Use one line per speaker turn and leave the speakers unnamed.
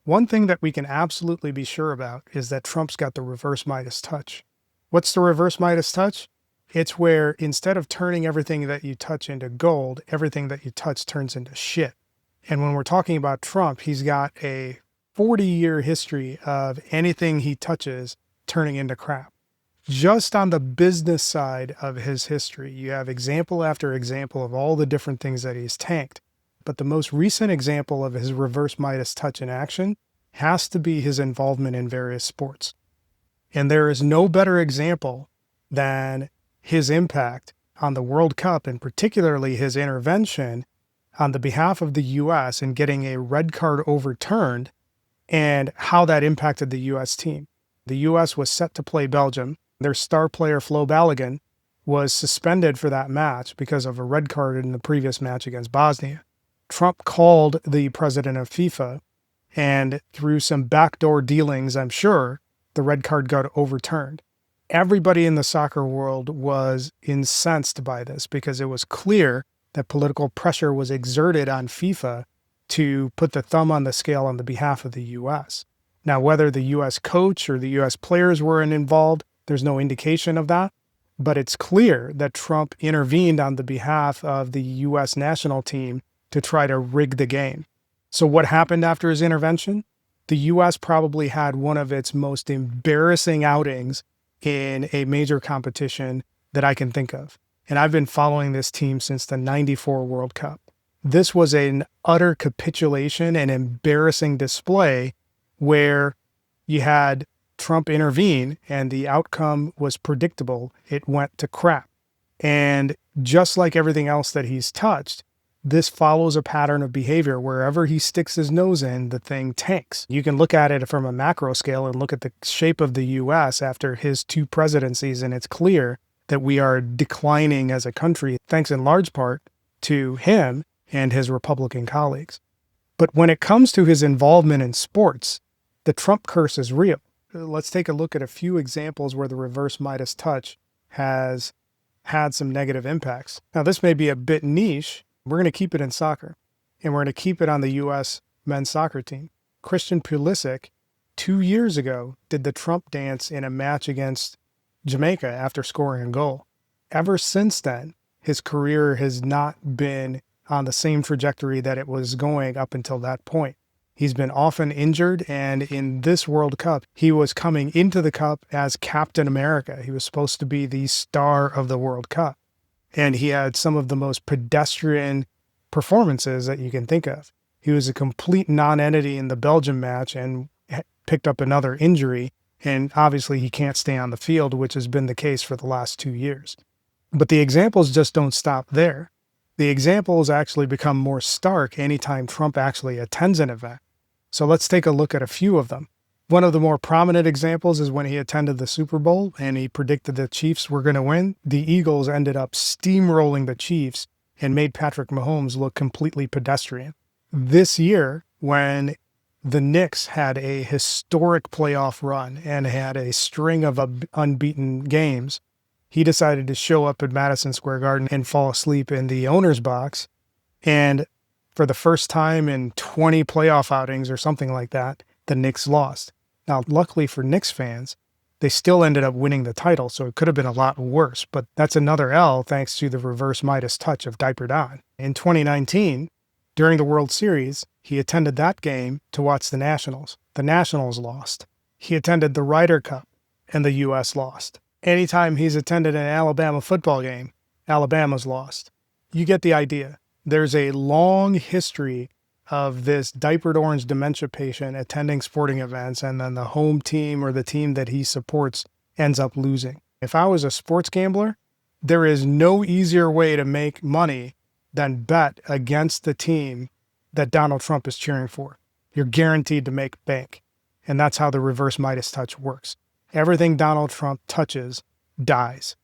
One thing that we can absolutely be sure about is that Trump's got the reverse Midas touch. What's the reverse Midas touch? It's where instead of turning everything that you touch into gold, everything that you touch turns into shit. And when we're talking about Trump, he's got a 40-year history of anything he touches turning into crap. Just on the business side of his history, you have example after example of all the different things that he's tanked. But the most recent example of his reverse Midas touch in action has to be his involvement in various sports. And there is no better example than his impact on the World Cup, and particularly his intervention on the behalf of the U.S. in getting a red card overturned and how that impacted the U.S. team. The U.S. was set to play Belgium. Their star player, Flo Balogun, was suspended for that match because of a red card in the previous match against Bosnia. Trump called the president of FIFA, and through some backdoor dealings, I'm sure, the red card got overturned. Everybody in the soccer world was incensed by this because it was clear that political pressure was exerted on FIFA to put the thumb on the scale on the behalf of the U.S. Now, whether the U.S. coach or the U.S. players were involved, there's no indication of that, but it's clear that Trump intervened on the behalf of the U.S. national team to try to rig the game. So what happened after his intervention? The U.S. probably had one of its most embarrassing outings in a major competition that I can think of. And I've been following this team since the '94 World Cup. This was an utter capitulation and embarrassing display where you had Trump intervene and the outcome was predictable. It went to crap. And just like everything else that he's touched, this follows a pattern of behavior. Wherever he sticks his nose in, the thing tanks. You can look at it from a macro scale and look at the shape of the U.S. after his 2 presidencies, and it's clear that we are declining as a country, thanks in large part to him and his Republican colleagues. But when it comes to his involvement in sports, the Trump curse is real. Let's take a look at a few examples where the reverse Midas touch has had some negative impacts. Now, this may be a bit niche. We're going to keep it in soccer, and we're going to keep it on the U.S. men's soccer team. Christian Pulisic, 2 years ago, did the Trump dance in a match against Jamaica after scoring a goal. Ever since then, his career has not been on the same trajectory that it was going up until that point. He's been often injured, and in this World Cup, he was coming into the Cup as Captain America. He was supposed to be the star of the World Cup. And he had some of the most pedestrian performances that you can think of. He was a complete non-entity in the Belgium match and picked up another injury. And obviously he can't stay on the field, which has been the case for the last 2 years. But the examples just don't stop there. The examples actually become more stark anytime Trump actually attends an event. So let's take a look at a few of them. One of the more prominent examples is when he attended the Super Bowl and he predicted the Chiefs were going to win. The Eagles ended up steamrolling the Chiefs and made Patrick Mahomes look completely pedestrian. This year, when the Knicks had a historic playoff run and had a string of unbeaten games, he decided to show up at Madison Square Garden and fall asleep in the owner's box. And for the first time in 20 playoff outings or something like that, the Knicks lost. Now, luckily for Knicks fans, they still ended up winning the title, so it could have been a lot worse. But that's another L thanks to the reverse Midas touch of Diaper Don. In 2019, during the World Series, he attended that game to watch the Nationals. The Nationals lost. He attended the Ryder Cup, and the U.S. lost. Anytime he's attended an Alabama football game, Alabama's lost. You get the idea. There's a long history of this diapered orange dementia patient attending sporting events, and then the home team or the team that he supports ends up losing. If I was a sports gambler, there is no easier way to make money than bet against the team that Donald Trump is cheering for. You're guaranteed to make bank. And that's how the reverse Midas touch works. Everything Donald Trump touches dies.